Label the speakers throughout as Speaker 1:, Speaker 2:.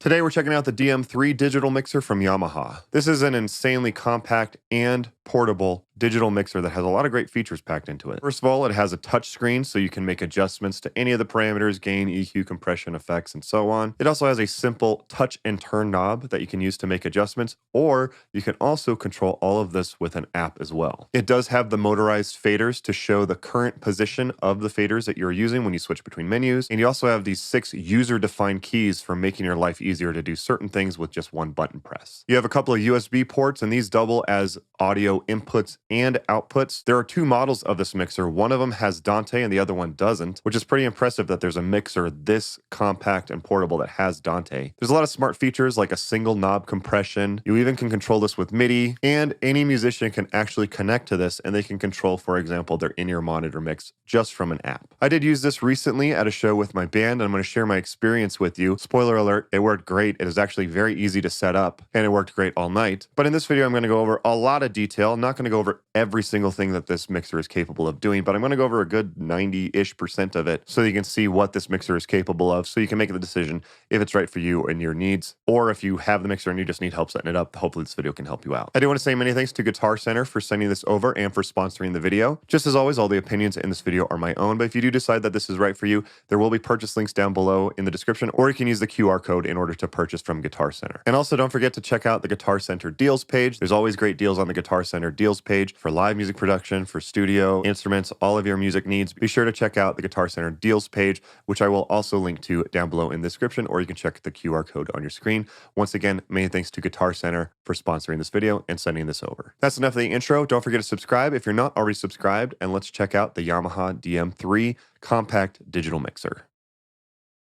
Speaker 1: Today we're checking out the DM3 digital mixer from Yamaha. This is an insanely compact and portable digital mixer that has a lot of great features packed into it. First of all, it has a touch screen so you can make adjustments to any of the parameters, gain, EQ, compression, effects, and so on. It also has a simple touch and turn knob that you can use to make adjustments, or you can also control all of this with an app as well. It does have the motorized faders to show the current position of the faders that you're using when you switch between menus, and you also have these 6 user-defined keys for making your life easier to do certain things with just one button press. You have a couple of USB ports, and these double as audio inputs and outputs. There are 2 models of this mixer. One of them has Dante and the other one doesn't, which is pretty impressive that there's a mixer this compact and portable that has Dante. There's a lot of smart features like a single knob compression. You even can control this with MIDI, and any musician can actually connect to this and they can control, for example, their in-ear monitor mix just from an app. I did use this recently at a show with my band, and I'm going to share my experience with you. Spoiler alert, it worked great. It is actually very easy to set up, and it worked great all night. But in this video, I'm going to go over a lot of detail. I'm not going to go over every single thing that this mixer is capable of doing, but I'm going to go over a good 90-ish% of it so that you can see what this mixer is capable of, so you can make the decision if it's right for you and your needs, or if you have the mixer and you just need help setting it up, hopefully this video can help you out. I do want to say many thanks to Guitar Center for sending this over and for sponsoring the video. Just as always, all the opinions in this video are my own, but if you do decide that this is right for you, there will be purchase links down below in the description, or you can use the QR code in order to purchase from Guitar Center. And also don't forget to check out the Guitar Center deals page. There's always great deals on the Guitar Center deals page for live music production, for studio, instruments, all of your music needs. Be sure to check out the Guitar Center deals page, which I will also link to down below in the description, or you can check the QR code on your screen. Once again, many thanks to Guitar Center for sponsoring this video and sending this over. That's enough of the intro. Don't forget to subscribe if you're not already subscribed, and let's check out the Yamaha DM3 compact digital mixer.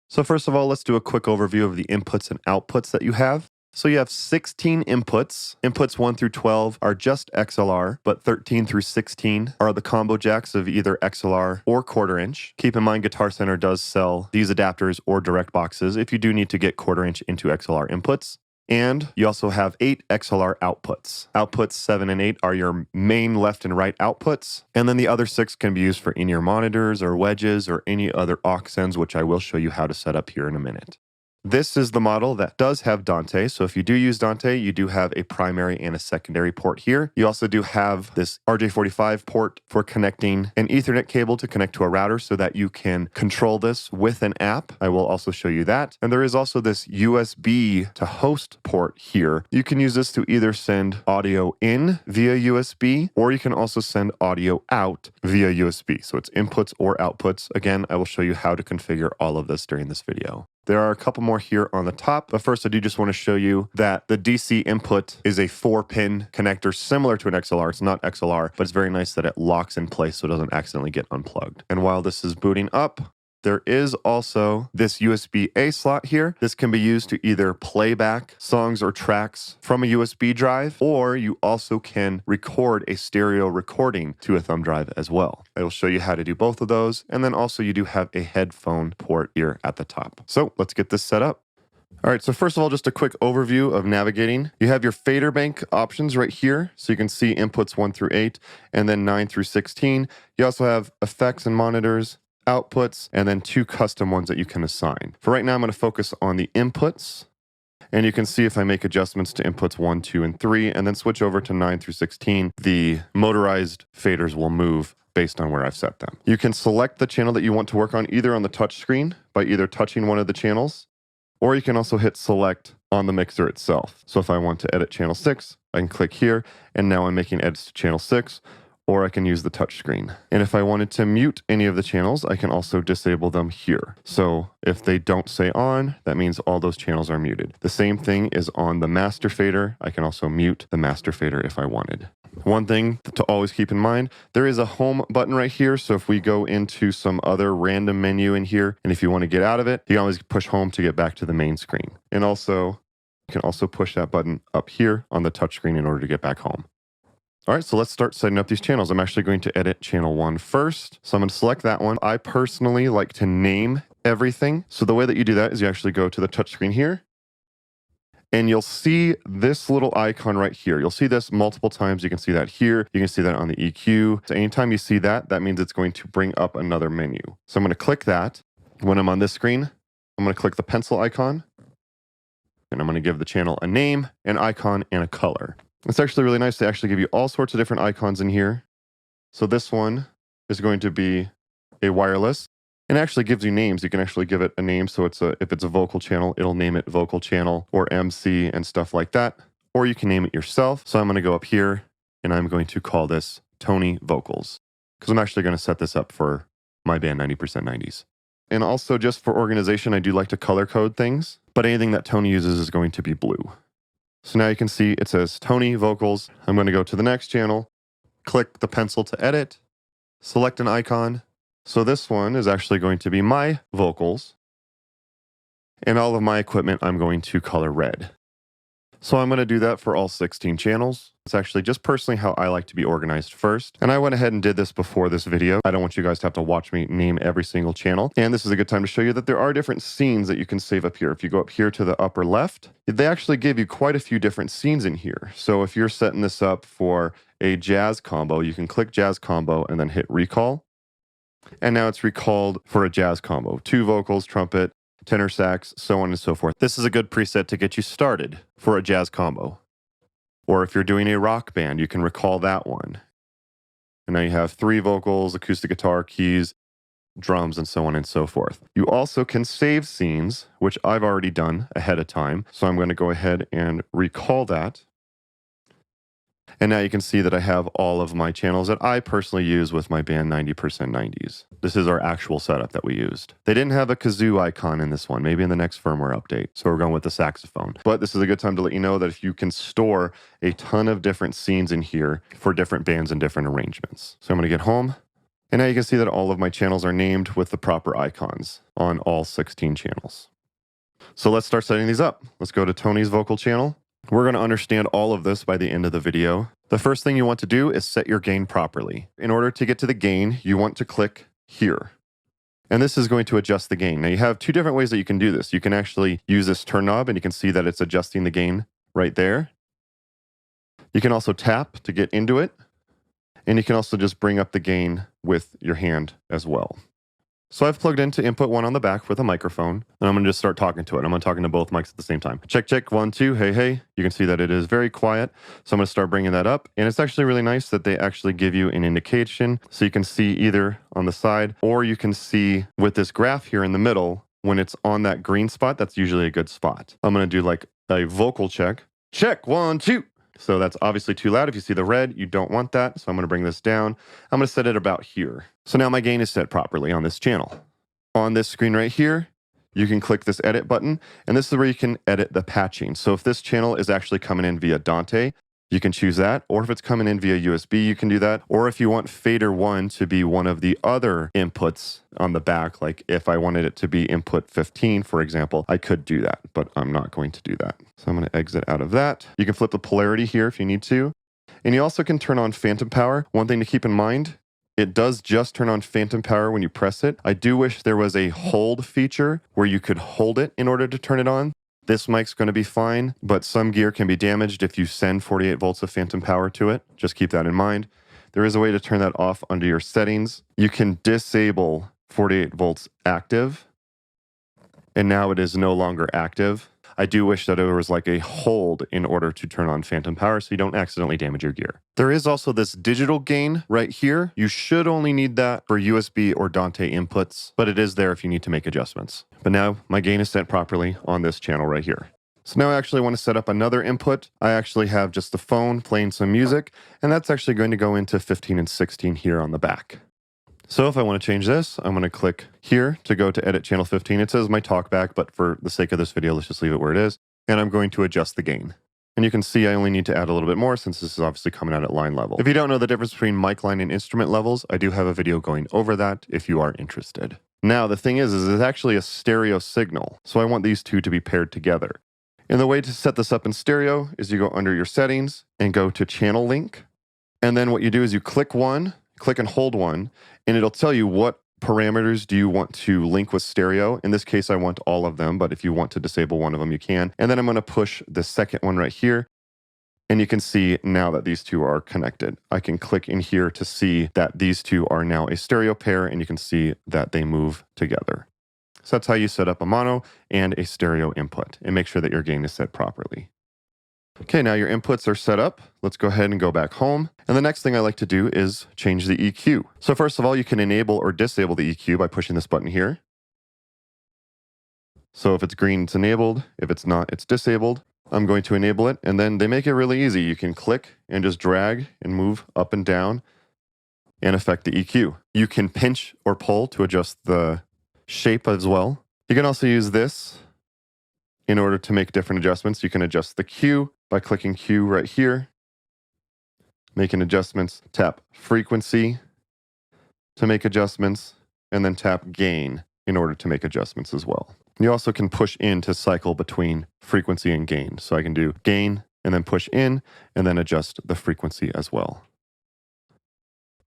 Speaker 1: So first of all, let's do a quick overview of the inputs and outputs that you have. So you have 16 inputs. Inputs 1 through 12 are just XLR, but 13 through 16 are the combo jacks of either XLR or quarter inch. Keep in mind, Guitar Center does sell these adapters or direct boxes if you do need to get quarter inch into XLR inputs. And you also have 8 XLR outputs. Outputs 7 and 8 are your main left and right outputs. And then the other 6 can be used for in-ear monitors or wedges or any other aux ends, which I will show you how to set up here in a minute. This is the model that does have Dante. So if you do use Dante, you do have a primary and a secondary port here. You also do have this RJ45 port for connecting an Ethernet cable to connect to a router so that you can control this with an app. I will also show you that. And there is also this USB to host port here. You can use this to either send audio in via USB, or you can also send audio out via USB. So it's inputs or outputs. Again, I will show you how to configure all of this during this video. There are a couple more here on the top, but first I do just want to show you that the DC input is a 4-pin connector similar to an XLR. It's not XLR, but it's very nice that it locks in place so it doesn't accidentally get unplugged. And while this is booting up, there is also this USB-A slot here. This can be used to either play back songs or tracks from a USB drive, or you also can record a stereo recording to a thumb drive as well. I will show you how to do both of those. And then also you do have a headphone port here at the top. So let's get this set up. All right, so first of all, just a quick overview of navigating. You have your fader bank options right here, so you can see inputs 1 through 8, and then 9 through 16. You also have effects and monitors, outputs, and then 2 custom ones that you can assign. For right now, I'm going to focus on the inputs. And you can see if I make adjustments to inputs 1, 2, and 3, and then switch over to 9 through 16, the motorized faders will move based on where I've set them. You can select the channel that you want to work on either on the touch screen by either touching one of the channels, or you can also hit select on the mixer itself. So if I want to edit channel 6, I can click here, and now I'm making edits to channel 6, or I can use the touch screen. And if I wanted to mute any of the channels, I can also disable them here. So if they don't say on, that means all those channels are muted. The same thing is on the master fader. I can also mute the master fader if I wanted. One thing to always keep in mind, there is a home button right here. So if we go into some other random menu in here, and if you want to get out of it, you can always push home to get back to the main screen. And also, you can also push that button up here on the touch screen in order to get back home. All right, so let's start setting up these channels. I'm actually going to edit channel 1 first. So I'm going to select that one. I personally like to name everything. So the way that you do that is you actually go to the touch screen here, and you'll see this little icon right here. You'll see this multiple times. You can see that here. You can see that on the EQ. So anytime you see that, that means it's going to bring up another menu. So I'm going to click that. When I'm on this screen, I'm going to click the pencil icon. And I'm going to give the channel a name, an icon, and a color. It's actually really nice. They actually give you all sorts of different icons in here. So this one is going to be a wireless, and actually gives you names. You can actually give it a name. So if it's a vocal channel, it'll name it vocal channel or MC and stuff like that. Or you can name it yourself. So I'm going to go up here and I'm going to call this Tony Vocals, because I'm actually going to set this up for my band 90% 90s. And also, just for organization, I do like to color code things, but anything that Tony uses is going to be blue. So now you can see it says Tony Vocals. I'm going to go to the next channel, click the pencil to edit, select an icon. So this one is actually going to be my vocals, and all of my equipment I'm going to color red. So I'm going to do that for all 16 channels. It's actually just personally how I like to be organized first. And I went ahead and did this before this video. I don't want you guys to have to watch me name every single channel. And this is a good time to show you that there are different scenes that you can save up here. If you go up here to the upper left, they actually give you quite a few different scenes in here. So if you're setting this up for a jazz combo, you can click jazz combo and then hit recall. And now it's recalled for a jazz combo. 2 vocals, trumpet, tenor sax, so on and so forth. This is a good preset to get you started for a jazz combo. Or if you're doing a rock band, you can recall that one. And now you have 3 vocals, acoustic guitar, keys, drums, and so on and so forth. You also can save scenes, which I've already done ahead of time. So I'm going to go ahead and recall that. And now you can see that I have all of my channels that I personally use with my band 90% 90s. This is our actual setup that we used. They didn't have a kazoo icon in this one, maybe in the next firmware update. So we're going with the saxophone. But this is a good time to let you know that if you can store a ton of different scenes in here for different bands and different arrangements. So I'm going to get home. And now you can see that all of my channels are named with the proper icons on all 16 channels. So let's start setting these up. Let's go to Tony's vocal channel. We're going to understand all of this by the end of the video. The first thing you want to do is set your gain properly. In order to get to the gain, you want to click here. And this is going to adjust the gain. Now you have 2 different ways that you can do this. You can actually use this turn knob and you can see that it's adjusting the gain right there. You can also tap to get into it. And you can also just bring up the gain with your hand as well. So I've plugged into input 1 on the back with a microphone, and I'm going to just start talking to it. I'm going to talk into both mics at the same time. Check, check, 1, 2, hey, hey. You can see that it is very quiet. So I'm going to start bringing that up. And it's actually really nice that they actually give you an indication. So you can see either on the side, or you can see with this graph here in the middle, when it's on that green spot, that's usually a good spot. I'm going to do like a vocal check. Check, 1, 2. So that's obviously too loud. If you see the red, you don't want that. So I'm going to bring this down. I'm going to set it about here. So now my gain is set properly on this channel. On this screen right here, you can click this edit button, and this is where you can edit the patching. So if this channel is actually coming in via Dante, you can choose that. Or if it's coming in via USB, you can do that. Or if you want fader 1 to be one of the other inputs on the back, like if I wanted it to be input 15, for example, I could do that, but I'm not going to do that. So I'm going to exit out of that. You can flip the polarity here if you need to. And you also can turn on phantom power. One thing to keep in mind, it does just turn on phantom power when you press it. I do wish there was a hold feature where you could hold it in order to turn it on. This mic's going to be fine, but some gear can be damaged if you send 48 volts of phantom power to it. Just keep that in mind. There is a way to turn that off under your settings. You can disable 48 volts active, and now it is no longer active. I do wish that there was like a hold in order to turn on phantom power so you don't accidentally damage your gear. There is also this digital gain right here. You should only need that for USB or Dante inputs, but it is there if you need to make adjustments. But now my gain is set properly on this channel right here. So now I actually want to set up another input. I actually have just the phone playing some music, and that's actually going to go into 15 and 16 here on the back. So if I want to change this, I'm going to click here to go to edit channel 15. It says my talkback, but for the sake of this video, let's just leave it where it is. And I'm going to adjust the gain. And you can see I only need to add a little bit more since this is obviously coming out at line level. If you don't know the difference between mic line and instrument levels, I do have a video going over that if you are interested. Now, the thing is it's actually a stereo signal. So I want these two to be paired together. And the way to set this up in stereo is you go under your settings and go to channel link. And then what you do is you click one, click and hold one, and it'll tell you what parameters do you want to link with stereo. In this case, I want all of them, but if you want to disable one of them, you can. And then I'm going to push the second one right here. And you can see now that these two are connected. I can click in here to see that these two are now a stereo pair, and you can see that they move together. So that's how you set up a mono and a stereo input and make sure that your gain is set properly. Okay, now your inputs are set up. Let's go ahead and go back home. And the next thing I like to do is change the EQ. So first of all, you can enable or disable the EQ by pushing this button here. So if it's green, it's enabled. If it's not, it's disabled. I'm going to enable it, and then they make it really easy. You can click and just drag and move up and down and affect the EQ. You can pinch or pull to adjust the shape as well. You can also use this in order to make different adjustments. You can adjust the Q by clicking Q right here, making adjustments, tap frequency to make adjustments, and then tap gain in order to make adjustments as well. You also can push in to cycle between frequency and gain. So I can do gain and then push in and then adjust the frequency as well.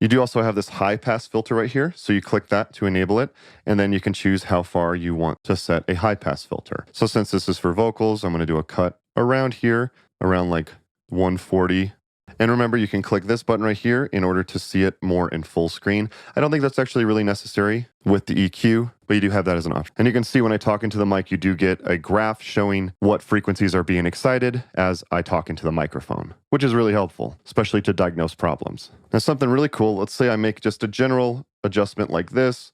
Speaker 1: You do also have this high pass filter right here. So you click that to enable it, and then you can choose how far you want to set a high pass filter. So since this is for vocals, I'm going to do a cut around here, around like 140. And remember, you can click this button right here in order to see it more in full screen. I don't think that's actually really necessary with the EQ, but you do have that as an option. And you can see when I talk into the mic, you do get a graph showing what frequencies are being excited as I talk into the microphone, which is really helpful, especially to diagnose problems. Now, something really cool, let's say I make just a general adjustment like this,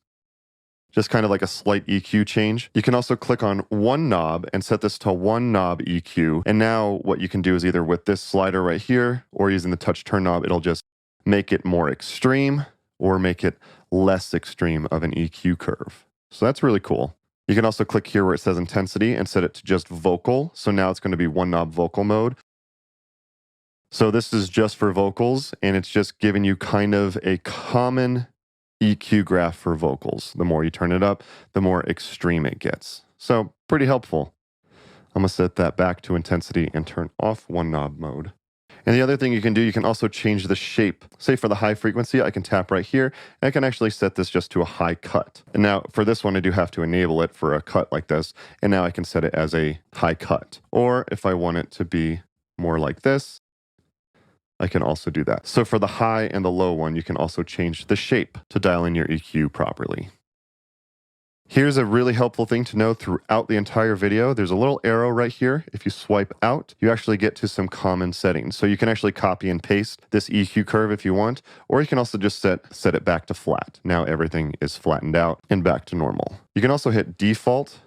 Speaker 1: just kind of like a slight EQ change. You can also click on one knob and set this to one knob EQ. And now what you can do is either with this slider right here or using the touch turn knob, it'll just make it more extreme or make it less extreme of an EQ curve. So that's really cool. You can also click here where it says intensity and set it to just vocal. So now it's going to be one knob vocal mode. So this is just for vocals, and it's just giving you kind of a common EQ graph for vocals. The more you turn it up, the more extreme it gets. So pretty helpful. I'm going to set that back to intensity and turn off one knob mode. And the other thing you can do, you can also change the shape. Say for the high frequency, I can tap right here, and I can actually set this just to a high cut. And now for this one, I do have to enable it for a cut like this, and now I can set it as a high cut. Or if I want it to be more like this, I can also do that. So for the high and the low one, you can also change the shape to dial in your EQ properly. Here's a really helpful thing to know throughout the entire video. There's a little arrow right here. If you swipe out, you actually get to some common settings. So you can actually copy and paste this EQ curve if you want, or you can also just set it back to flat. Now everything is flattened out and back to normal. You can also hit default,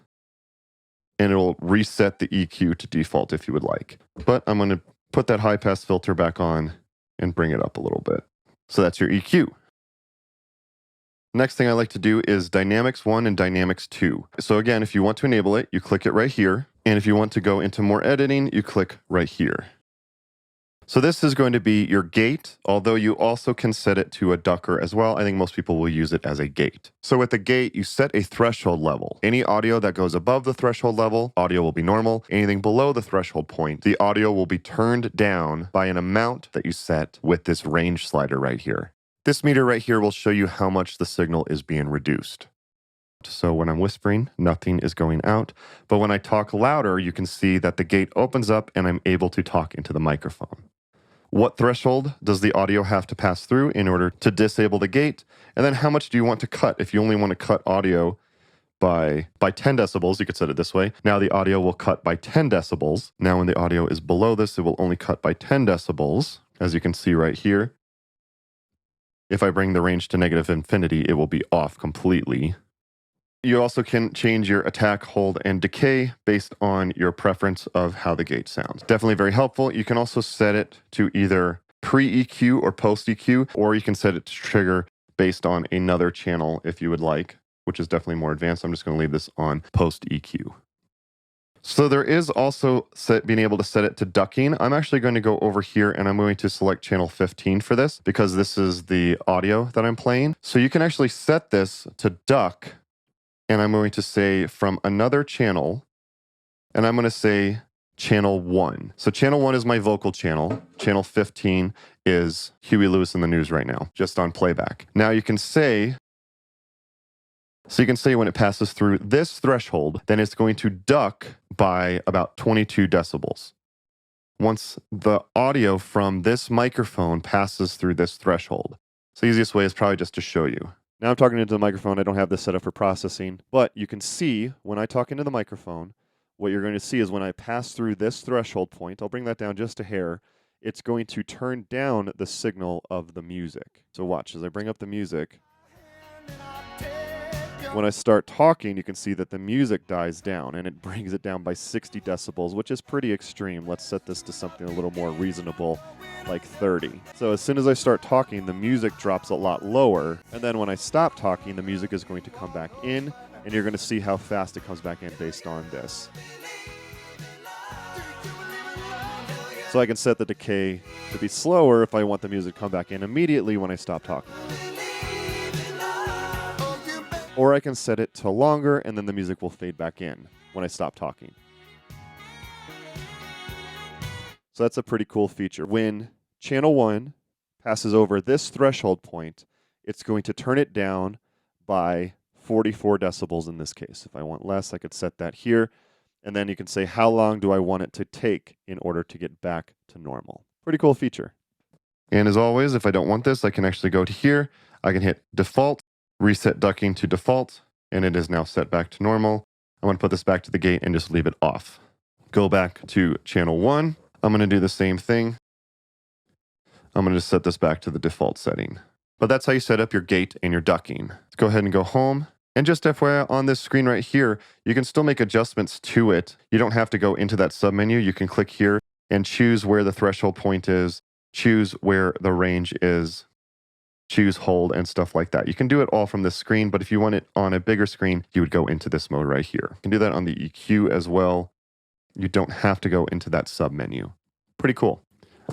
Speaker 1: and it'll reset the EQ to default if you would like. But I'm going to put that high pass filter back on and bring it up a little bit. So that's your EQ. Next thing I like to do is Dynamics 1 and Dynamics 2. So again, if you want to enable it, you click it right here. And if you want to go into more editing, you click right here. So this is going to be your gate, although you also can set it to a ducker as well. I think most people will use it as a gate. So with the gate, you set a threshold level. Any audio that goes above the threshold level, audio will be normal. Anything below the threshold point, the audio will be turned down by an amount that you set with this range slider right here. This meter right here will show you how much the signal is being reduced. So when I'm whispering, nothing is going out. But when I talk louder, you can see that the gate opens up and I'm able to talk into the microphone. What threshold does the audio have to pass through in order to disable the gate? And then how much do you want to cut? If you only want to cut audio by 10 decibels, you could set it this way. Now the audio will cut by 10 decibels. Now when the audio is below this, it will only cut by 10 decibels, as you can see right here. If I bring the range to negative infinity, it will be off completely. You also can change your attack, hold, and decay based on your preference of how the gate sounds. Definitely very helpful. You can also set it to either pre-EQ or post-EQ, or you can set it to trigger based on another channel if you would like, which is definitely more advanced. I'm just going to leave this on post-EQ. So there is also being able to set it to ducking. I'm actually going to go over here and I'm going to select channel 15 for this because this is the audio that I'm playing. So you can actually set this to duck. And I'm going to say from another channel, and I'm going to say channel 1. So channel 1 is my vocal channel. Channel 15 is Huey Lewis in the News right now, just on playback. Now you can say, so you can say when it passes through this threshold, then it's going to duck by about 22 decibels. Once the audio from this microphone passes through this threshold. So the easiest way is probably just to show you. Now I'm talking into the microphone. I don't have this set up for processing, but you can see when I talk into the microphone, what you're going to see is when I pass through this threshold point, I'll bring that down just a hair, it's going to turn down the signal of the music. So watch, as I bring up the music, when I start talking, you can see that the music dies down, and it brings it down by 60 decibels, which is pretty extreme. Let's set this to something a little more reasonable, like 30. So as soon as I start talking, the music drops a lot lower, and then when I stop talking, the music is going to come back in, and you're going to see how fast it comes back in based on this. So I can set the decay to be slower if I want the music to come back in immediately when I stop talking. Or I can set it to longer, and then the music will fade back in when I stop talking. So that's a pretty cool feature. When channel 1 passes over this threshold point, it's going to turn it down by 44 decibels in this case. If I want less, I could set that here. And then you can say, how long do I want it to take in order to get back to normal? Pretty cool feature. And as always, if I don't want this, I can actually go to here. I can hit default, reset ducking to default, and it is now set back to normal. I'm going to put this back to the gate and just leave it off. Go back to channel 1. I'm going to do the same thing. I'm going to just set this back to the default setting. But that's how you set up your gate and your ducking. Let's go ahead and go home. And just FYI, on this screen right here, you can still make adjustments to it. You don't have to go into that submenu. You can click here and choose where the threshold point is, choose where the range is, choose hold and stuff like that. You can do it all from this screen, but if you want it on a bigger screen, you would go into this mode right here. You can do that on the EQ as well. You don't have to go into that submenu. Pretty cool.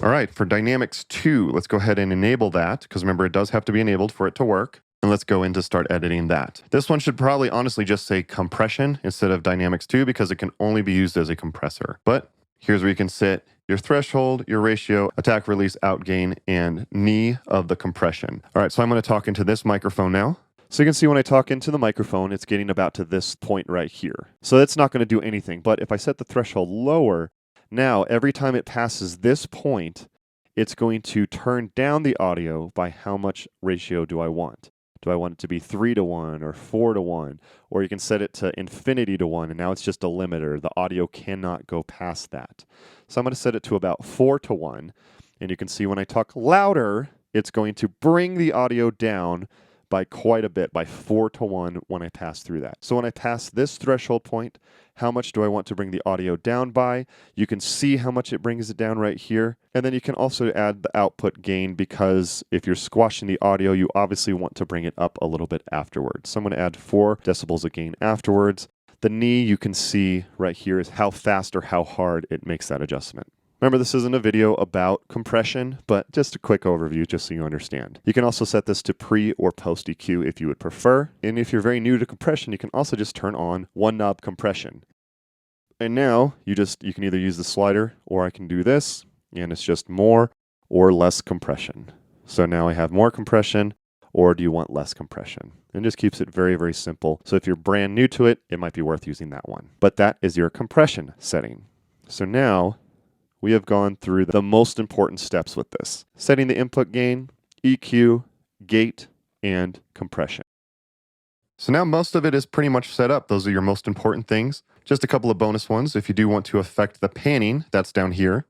Speaker 1: All right, for Dynamics 2, let's go ahead and enable that, because remember, it does have to be enabled for it to work. And let's go in to start editing that. This one should probably honestly just say compression instead of Dynamics 2 because it can only be used as a compressor. But here's where you can set your threshold, your ratio, attack, release, outgain, and knee of the compression. All right, so I'm going to talk into this microphone now. So you can see when I talk into the microphone, it's getting about to this point right here. So that's not going to do anything. But if I set the threshold lower, now every time it passes this point, it's going to turn down the audio by how much ratio do I want. Do I want it to be 3-to-1 or 4-to-1? Or you can set it to infinity to 1, and now it's just a limiter. The audio cannot go past that. So I'm going to set it to about 4-to-1, and you can see when I talk louder, it's going to bring the audio down by quite a bit, by 4-to-1 when I pass through that. So when I pass this threshold point, how much do I want to bring the audio down by? You can see how much it brings it down right here. And then you can also add the output gain, because if you're squashing the audio, you obviously want to bring it up a little bit afterwards. So I'm going to add 4 decibels of gain afterwards. The knee you can see right here is how fast or how hard it makes that adjustment. Remember, this isn't a video about compression, but just a quick overview just so you understand. You can also set this to pre or post EQ if you would prefer. And if you're very new to compression, you can also just turn on one knob compression. And now you can either use the slider, or I can do this, and it's just more or less compression. So now I have more compression, or do you want less compression? And just keeps it very, very simple. So if you're brand new to it, it might be worth using that one. But that is your compression setting. So now we have gone through the most important steps with this. Setting the input gain, EQ, gate, and compression. So now most of it is pretty much set up. Those are your most important things. Just a couple of bonus ones. If you do want to affect the panning, that's down here.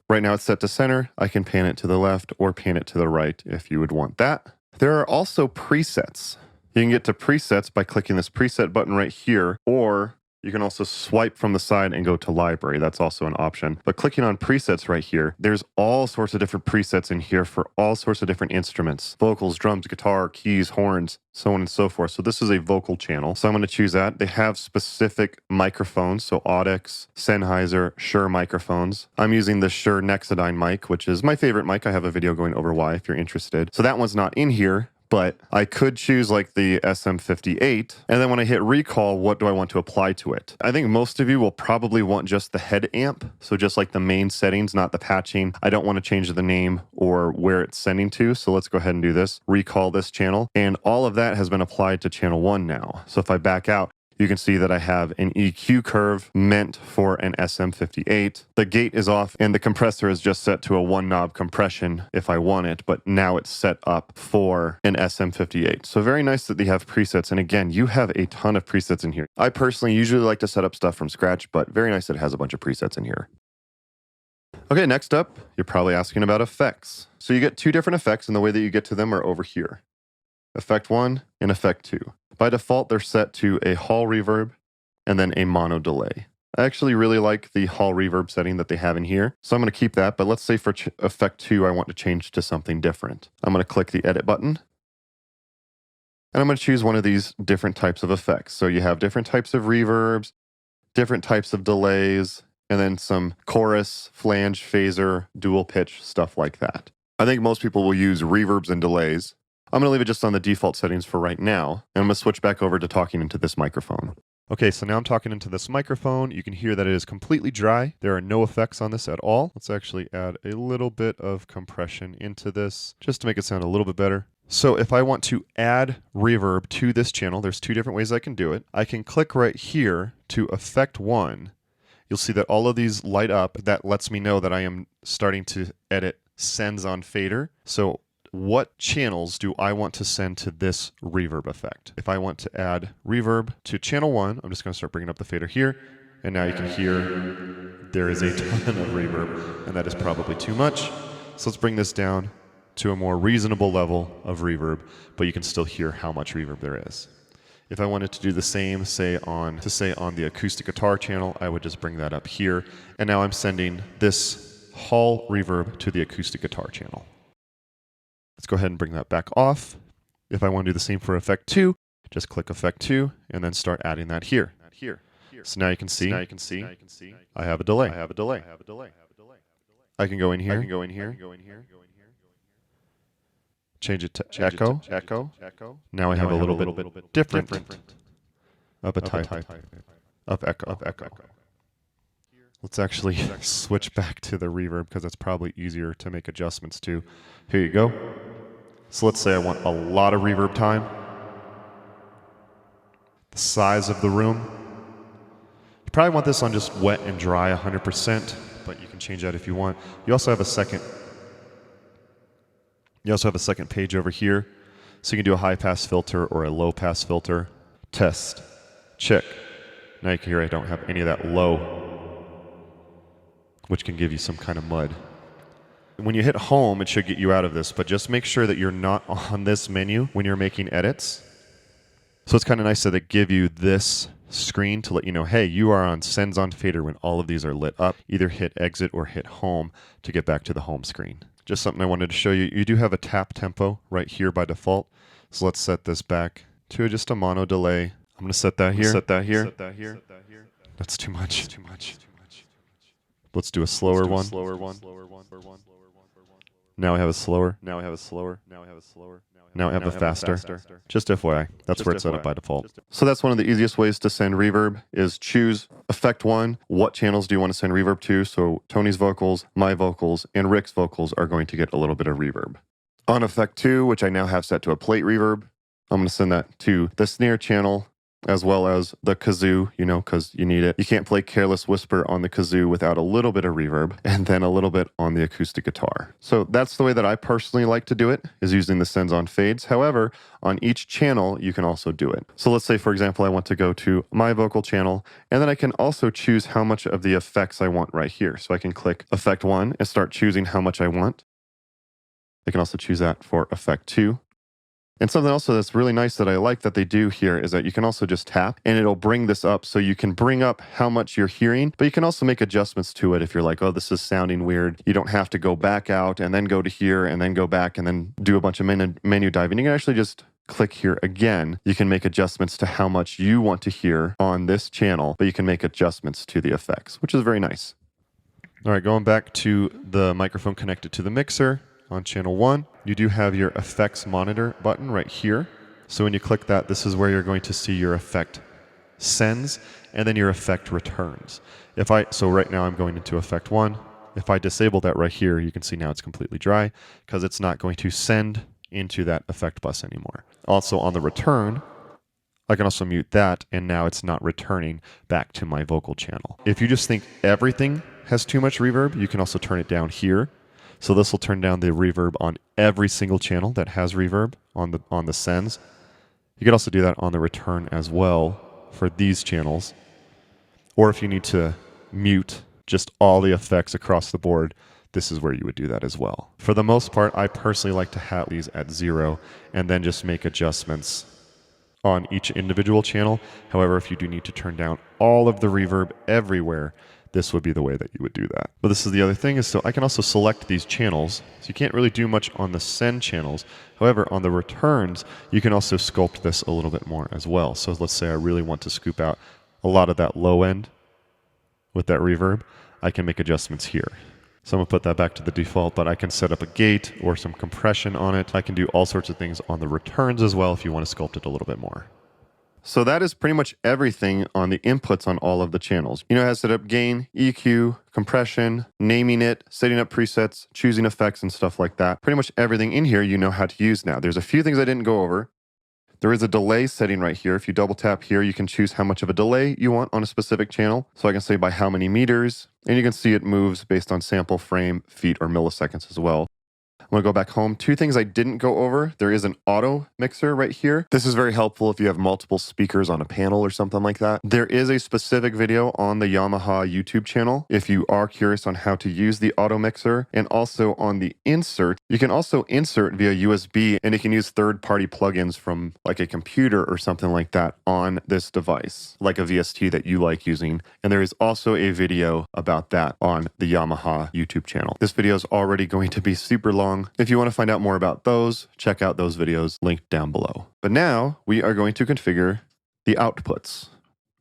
Speaker 1: Right now it's set to center. I can pan it to the left or pan it to the right if you would want that. There are also presets. You can get to presets by clicking this preset button right here, or you can also swipe from the side and go to library. That's also an option. But clicking on presets right here, there's all sorts of different presets in here for all sorts of different instruments. Vocals, drums, guitar, keys, horns, so on and so forth. So this is a vocal channel. So I'm going to choose that. They have specific microphones. So Audix, Sennheiser, Shure microphones. I'm using the Shure Nexodyne mic, which is my favorite mic. I have a video going over why if you're interested. So that one's not in here. But I could choose like the SM58, and then when I hit recall, what do I want to apply to it? I think most of you will probably want just the head amp, so just like the main settings, not the patching. I don't want to change the name or where it's sending to, so let's go ahead and do this. Recall this channel, and all of that has been applied to channel 1 now. So if I back out, you can see that I have an EQ curve meant for an SM58. The gate is off and the compressor is just set to a one knob compression if I want it, but now it's set up for an SM58. So very nice that they have presets. And again, you have a ton of presets in here. I personally usually like to set up stuff from scratch, but very nice that it has a bunch of presets in here. Okay, next up, you're probably asking about effects. So you get two different effects, and the way that you get to them are over here. Effect 1 and Effect 2. By default, they're set to a hall reverb and then a mono delay. I actually really like the hall reverb setting that they have in here, so I'm going to keep that, but let's say for Effect 2, I want to change to something different. I'm going to click the Edit button, and I'm going to choose one of these different types of effects. So you have different types of reverbs, different types of delays, and then some chorus, flange, phaser, dual pitch, stuff like that. I think most people will use reverbs and delays. I'm going to leave it just on the default settings for right now, and I'm going to switch back over to talking into this microphone. Okay, so now I'm talking into this microphone. You can hear that it is completely dry. There are no effects on this at all. Let's actually add a little bit of compression into this just to make it sound a little bit better. So if I want to add reverb to this channel, there's two different ways I can do it. I can click right here to Effect 1. You'll see that all of these light up. That lets me know that I am starting to edit sends on fader. So what channels do I want to send to this reverb effect? If I want to add reverb to channel 1, I'm just going to start bringing up the fader here. And now you can hear there is a ton of reverb, and that is probably too much. So let's bring this down to a more reasonable level of reverb, but you can still hear how much reverb there is. If I wanted to do the same, say on the acoustic guitar channel, I would just bring that up here. And now I'm sending this hall reverb to the acoustic guitar channel. Let's go ahead and bring that back off. If I want to do the same for Effect 2, just click Effect 2 and then start adding that here. So now you can see I have a delay. I can go in here. Change it to echo. Now I have a little bit different of a type of echo. Let's actually switch back to the reverb because it's probably easier to make adjustments to. Here you go. So let's say I want a lot of reverb time. The size of the room. You probably want this on just wet and dry 100%, but you can change that if you want. You also have a second page over here, so you can do a high-pass filter or a low-pass filter. Test. Check. Now you can hear I don't have any of that low, which can give you some kind of mud. When you hit home, it should get you out of this, but just make sure that you're not on this menu when you're making edits. So it's kind of nice that they give you this screen to let you know, hey, you are on sends on fader when all of these are lit up. Either hit exit or hit home to get back to the home screen. Just something I wanted to show you. You do have a tap tempo right here by default. So let's set this back to just a mono delay. I'm going to set that here. That's too much. Let's do a slower one. Now I have a slower. Now I have a faster. Just FYI, that's where it's set up by default. So that's one of the easiest ways to send reverb is choose Effect 1. What channels do you want to send reverb to? So Tony's vocals, my vocals, and Rick's vocals are going to get a little bit of reverb. On Effect 2, which I now have set to a plate reverb, I'm going to send that to the snare channel as well as the kazoo, because you need it. You can't play Careless Whisper on the kazoo without a little bit of reverb, and then a little bit on the acoustic guitar. So that's the way that I personally like to do it, is using the sends on fades. However, on each channel, you can also do it. So let's say, for example, I want to go to my vocal channel, and then I can also choose how much of the effects I want right here. So I can click Effect 1 and start choosing how much I want. I can also choose that for Effect 2. And something else that's really nice that I like that they do here is that you can also just tap and it'll bring this up, so you can bring up how much you're hearing, but you can also make adjustments to it if you're like, oh, this is sounding weird. You don't have to go back out and then go to here and then go back and then do a bunch of menu diving. You can actually just click here again. You can make adjustments to how much you want to hear on this channel, but you can make adjustments to the effects, which is very nice. All right, going back to the microphone connected to the mixer. On channel 1, you do have your effects monitor button right here. So when you click that, this is where you're going to see your effect sends and then your effect returns. So right now I'm going into Effect 1. If I disable that right here, you can see now it's completely dry because it's not going to send into that effect bus anymore. Also on the return, I can also mute that, and now it's not returning back to my vocal channel. If you just think everything has too much reverb, you can also turn it down here. So this will turn down the reverb on every single channel that has reverb on the sends. You could also do that on the return as well for these channels. Or if you need to mute just all the effects across the board, this is where you would do that as well. For the most part, I personally like to have these at 0 and then just make adjustments on each individual channel. However, if you do need to turn down all of the reverb everywhere, this would be the way that you would do that. But this is the other thing, is so I can also select these channels. So you can't really do much on the send channels. However, on the returns, you can also sculpt this a little bit more as well. So let's say I really want to scoop out a lot of that low end with that reverb. I can make adjustments here. So I'm gonna put that back to the default, but I can set up a gate or some compression on it. I can do all sorts of things on the returns as well if you want to sculpt it a little bit more. So that is pretty much everything on the inputs on all of the channels. You know, it has set up gain, EQ, compression, naming it, setting up presets, choosing effects and stuff like that. Pretty much everything in here you know how to use now. There's a few things I didn't go over. There is a delay setting right here. If you double tap here, you can choose how much of a delay you want on a specific channel. So I can say by how many meters, and you can see it moves based on sample, frame, feet, or milliseconds as well. I'm gonna go back home. Two things I didn't go over. There is an auto mixer right here. This is very helpful if you have multiple speakers on a panel or something like that. There is a specific video on the Yamaha YouTube channel if you are curious on how to use the auto mixer, and also on the insert. You can also insert via USB, and you can use third-party plugins from like a computer or something like that on this device, like a VST that you like using. And there is also a video about that on the Yamaha YouTube channel. This video is already going to be super long. If you want to find out more about those, check out those videos linked down below. But now we are going to configure the outputs.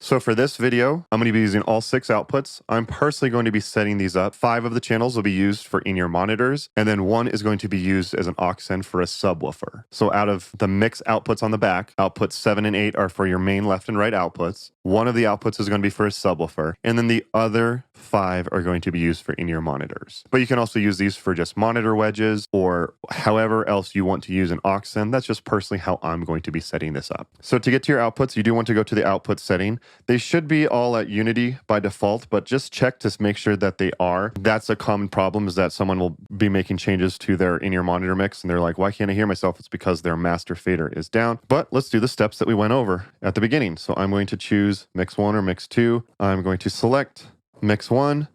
Speaker 1: So for this video, I'm going to be using all 6 outputs. I'm personally going to be setting these up. 5 of the channels will be used for in-ear monitors, and then 1 is going to be used as an aux send for a subwoofer. So out of the mix outputs on the back, outputs 7 and 8 are for your main left and right outputs. 1 of the outputs is going to be for a subwoofer, and then the other 5 are going to be used for in-ear monitors. But you can also use these for just monitor wedges or however else you want to use an aux send. That's just personally how I'm going to be setting this up. So to get to your outputs, you do want to go to the output setting. They should be all at unity by default, but just check to make sure that they are. That's a common problem, is that someone will be making changes to their in-ear monitor mix and they're like, why can't I hear myself? It's because their master fader is down. But let's do the steps that we went over at the beginning. So I'm going to choose mix 1 or mix 2. I'm going to select mix 1.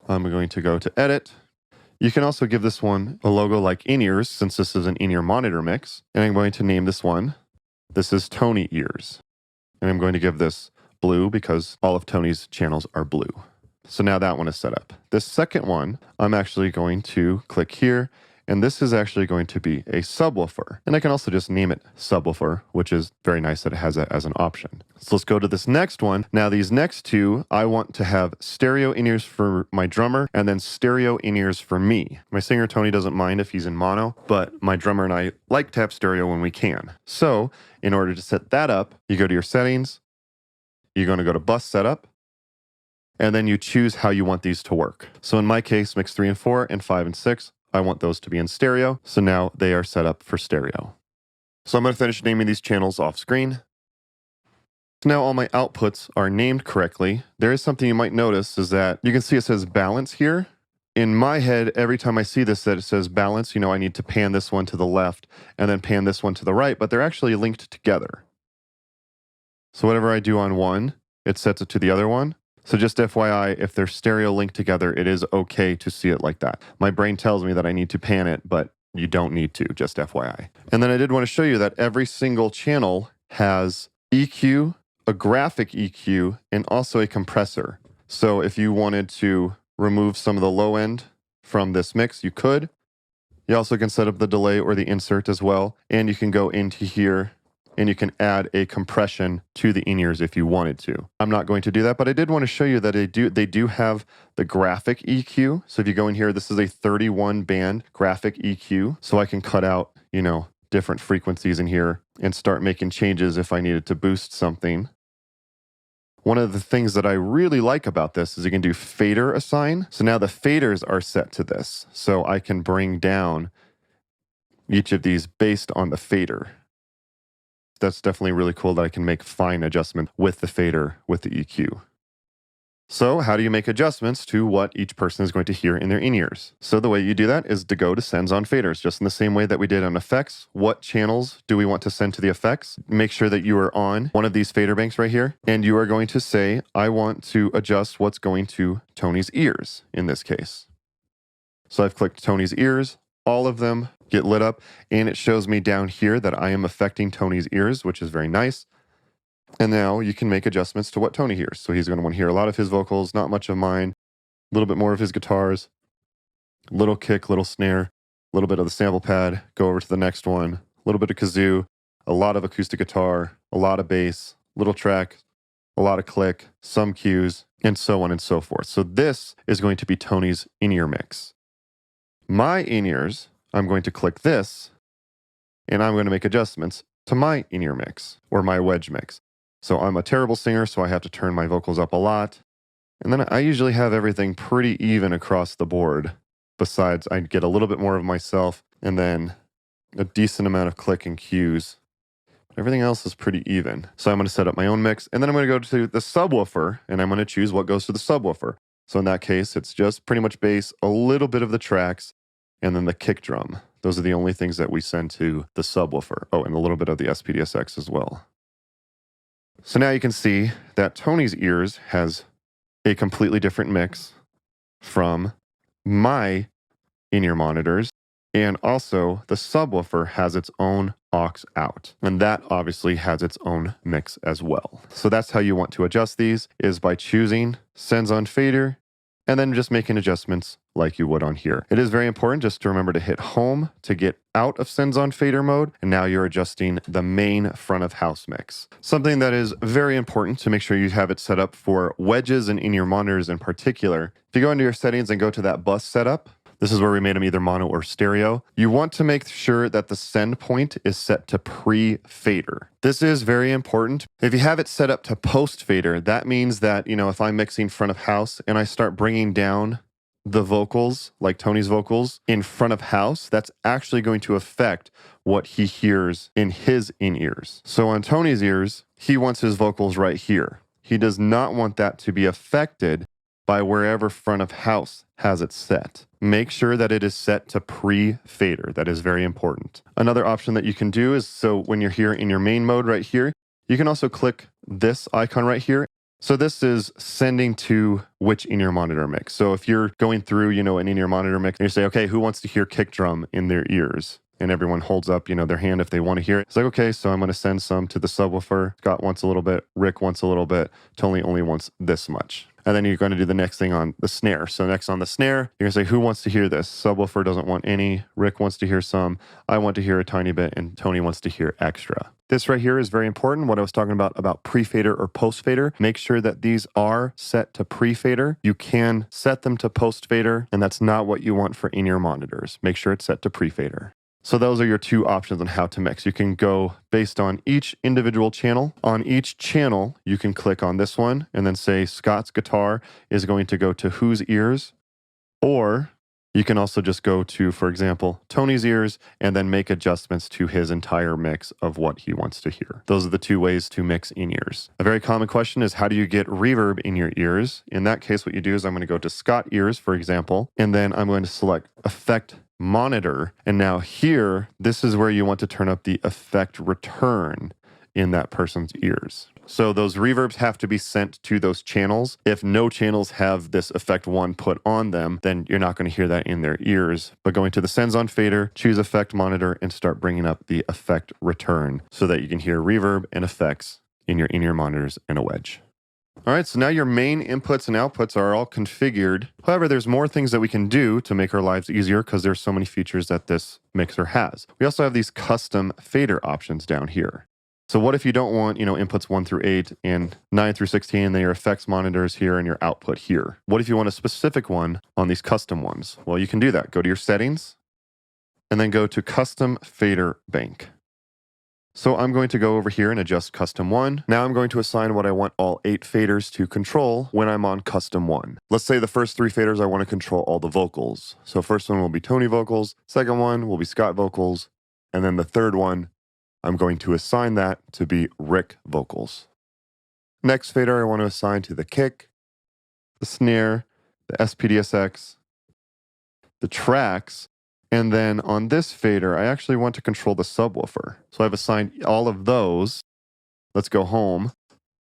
Speaker 1: I'm going to go to edit. You can also give this one a logo like in-ears, since this is an in-ear monitor mix. And I'm going to name this one, this is Tony Ears. And I'm going to give this blue because all of Tony's channels are blue. So now that one is set up. This second one, I'm actually going to click here, and this is actually going to be a subwoofer. And I can also just name it subwoofer, which is very nice that it has that as an option. So let's go to this next one. Now these next 2, I want to have stereo in-ears for my drummer and then stereo in-ears for me. My singer Tony doesn't mind if he's in mono, but my drummer and I like to have stereo when we can. So in order to set that up, you go to your settings, you're going to go to bus setup, and then you choose how you want these to work. So in my case, mix 3 and 4 and 5 and 6, I want those to be in stereo. So now they are set up for stereo. So I'm going to finish naming these channels off screen. So now all my outputs are named correctly. There is something you might notice, is that you can see it says balance here. In my head, every time I see this, that it says balance, you know, I need to pan this one to the left and then pan this one to the right, but they're actually linked together. So whatever I do on one, it sets it to the other one. So just FYI, if they're stereo linked together, it is okay to see it like that. My brain tells me that I need to pan it, but you don't need to, just FYI. And then I did want to show you that every single channel has EQ, a graphic EQ, and also a compressor. So if you wanted to remove some of the low end from this mix, you could. You also can set up the delay or the insert as well. And you can go into here and you can add a compression to the in-ears if you wanted to. I'm not going to do that, but I did want to show you that they do have the graphic EQ. So if you go in here, this is a 31 band graphic EQ. So I can cut out, you know, different frequencies in here and start making changes if I needed to boost something. One of the things that I really like about this is you can do fader assign. So now the faders are set to this. So I can bring down each of these based on the fader that's definitely really cool that I can make fine adjustments with the fader, with the EQ. So how do you make adjustments to what each person is going to hear in their in-ears? So the way you do that is to go to sends on faders, just in the same way that we did on effects. What channels do we want to send to the effects? Make sure that you are on one of these fader banks right here, and you are going to say, I want to adjust what's going to Tony's ears in this case. So I've clicked Tony's ears, all of them get lit up, and it shows me down here that I am affecting Tony's ears, which is very nice. And now you can make adjustments to what Tony hears. So he's going to want to hear a lot of his vocals, not much of mine, a little bit more of his guitars, little kick, little snare, a little bit of the sample pad, go over to the next one, a little bit of kazoo, a lot of acoustic guitar, a lot of bass, little track, a lot of click, some cues, and so on and so forth. So this is going to be Tony's in-ear mix. My in-ears, I'm going to click this, and I'm going to make adjustments to my in-ear mix, or my wedge mix. So I'm a terrible singer, so I have to turn my vocals up a lot. And then I usually have everything pretty even across the board. Besides, I get a little bit more of myself, and then a decent amount of click and cues. Everything else is pretty even. So I'm going to set up my own mix, and then I'm going to go to the subwoofer, and I'm going to choose what goes to the subwoofer. So in that case, it's just pretty much bass, a little bit of the tracks, and then the kick drum. Those are the only things that we send to the subwoofer. Oh, and a little bit of the SPDSX as well. So now you can see that Tony's ears has a completely different mix from my in-ear monitors, and also the subwoofer has its own aux out, and that obviously has its own mix as well. So that's how you want to adjust these, is by choosing sends on fader and then just making adjustments like you would on here. It is very important just to remember to hit home to get out of sends on fader mode, and now you're adjusting the main front of house mix. Something that is very important to make sure you have it set up for wedges and in-ear monitors in particular. If you go into your settings and go to that bus setup, this is where we made them either mono or stereo. You want to make sure that the send point is set to pre-fader. This is very important. If you have it set up to post-fader, that means that, if I'm mixing front of house and I start bringing down the vocals, like Tony's vocals, in front of house, that's actually going to affect what he hears in his in-ears. So on Tony's ears, he wants his vocals right here. He does not want that to be affected by wherever front of house has it set. Make sure that it is set to pre-fader. That is very important. Another option that you can do is, so when you're here in your main mode right here, you can also click this icon right here. So this is sending to which in-ear monitor mix. So if you're going through, an in-ear monitor mix, and you say, okay, who wants to hear kick drum in their ears? And everyone holds up, their hand if they want to hear it. It's like, okay, so I'm going to send some to the subwoofer. Scott wants a little bit. Rick wants a little bit. Tony only wants this much. And then you're going to do the next thing on the snare. So next on the snare, you're going to say, who wants to hear this? Subwoofer doesn't want any. Rick wants to hear some. I want to hear a tiny bit. And Tony wants to hear extra. This right here is very important. What I was talking about pre-fader or post-fader. Make sure that these are set to pre-fader. You can set them to post-fader, and that's not what you want for in-ear monitors. Make sure it's set to pre-fader. So those are your two options on how to mix. You can go based on each individual channel. On each channel, you can click on this one and then say Scott's guitar is going to go to whose ears, or you can also just go to, for example, Tony's ears and then make adjustments to his entire mix of what he wants to hear. Those are the two ways to mix in-ears. A very common question is, how do you get reverb in your ears? In that case, what you do is I'm going to go to Scott ears, for example, and then I'm going to select Effect Monitor. And now here, this is where you want to turn up the effect return in that person's ears. So those reverbs have to be sent to those channels. If no channels have this effect 1 put on them, then you're not going to hear that in their ears. But going to the sends on fader, choose effect monitor, and start bringing up the effect return so that you can hear reverb and effects in your in-ear monitors and a wedge. All right, so now your main inputs and outputs are all configured. However, there's more things that we can do to make our lives easier because there's so many features that this mixer has. We also have these custom fader options down here. So what if you don't want, inputs 1 through 8 and 9 through 16, then your effects monitors here and your output here? What if you want a specific one on these custom ones? Well, you can do that. Go to your settings and then go to custom fader bank. So I'm going to go over here and adjust custom 1. Now I'm going to assign what I want all 8 faders to control when I'm on custom 1. Let's say the first 3 faders I want to control all the vocals. So first one will be Tony vocals, second one will be Scott vocals, and then the third one I'm going to assign that to be Rick vocals. Next fader I want to assign to the kick, the snare, the SPDSX, the tracks, and then on this fader, I actually want to control the subwoofer. So I've assigned all of those. Let's go home.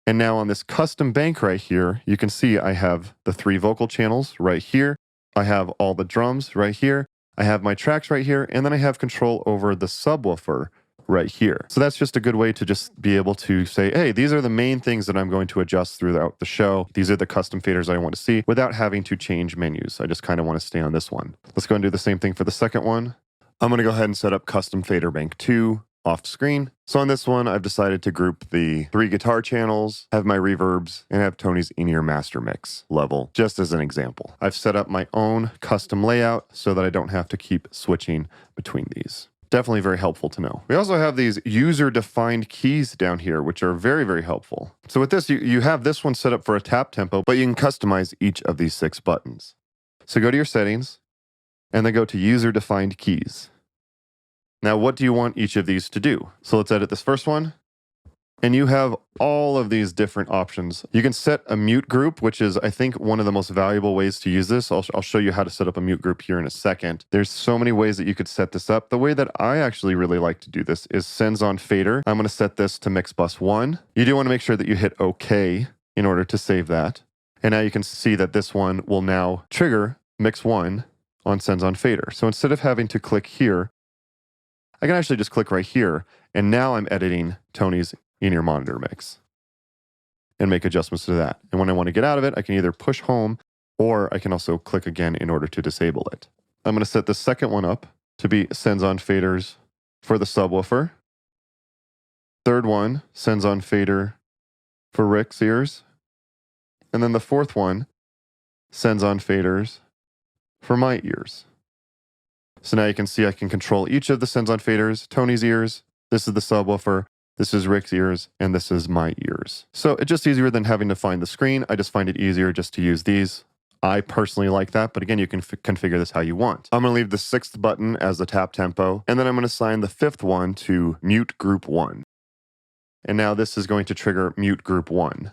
Speaker 1: And now on this custom bank right here, you can see I have the 3 vocal channels right here. I have all the drums right here. I have my tracks right here. And then I have control over the subwoofer right here. So that's just a good way to just be able to say, hey, these are the main things that I'm going to adjust throughout the show. These are the custom faders I want to see without having to change menus. I just kind of want to stay on this one. Let's go and do the same thing for the second one. I'm going to go ahead and set up custom fader bank 2 off screen. So on this one, I've decided to group the 3 guitar channels, have my reverbs, and have Tony's in-ear master mix level, just as an example. I've set up my own custom layout so that I don't have to keep switching between these. Definitely very helpful to know. We also have these user-defined keys down here, which are very, very helpful. So with this, you have this one set up for a tap tempo, but you can customize each of these 6 buttons. So go to your settings, and then go to user-defined keys. Now, what do you want each of these to do? So let's edit this first one. And you have all of these different options. You can set a mute group, which is, I think, one of the most valuable ways to use this. I'll show you how to set up a mute group here in a second. There's so many ways that you could set this up. The way that I actually really like to do this is sends on fader. I'm going to set this to mix bus 1. You do want to make sure that you hit OK in order to save that. And now you can see that this one will now trigger mix 1 on sends on fader. So instead of having to click here, I can actually just click right here. And now I'm editing Tony's in-ear monitor mix and make adjustments to that. And when I want to get out of it, I can either push home or I can also click again in order to disable it. I'm going to set the second one up to be sends on faders for the subwoofer. Third one sends on fader for Rick's ears. And then the fourth one sends on faders for my ears. So now you can see I can control each of the sends on faders, Tony's ears, this is the subwoofer, this is Rick's ears, and this is my ears. So it's just easier than having to find the screen. I just find it easier just to use these. I personally like that, but again, you can configure this how you want. I'm going to leave the 6th button as the tap tempo, and then I'm going to assign the 5th one to mute group 1. And now this is going to trigger mute group 1.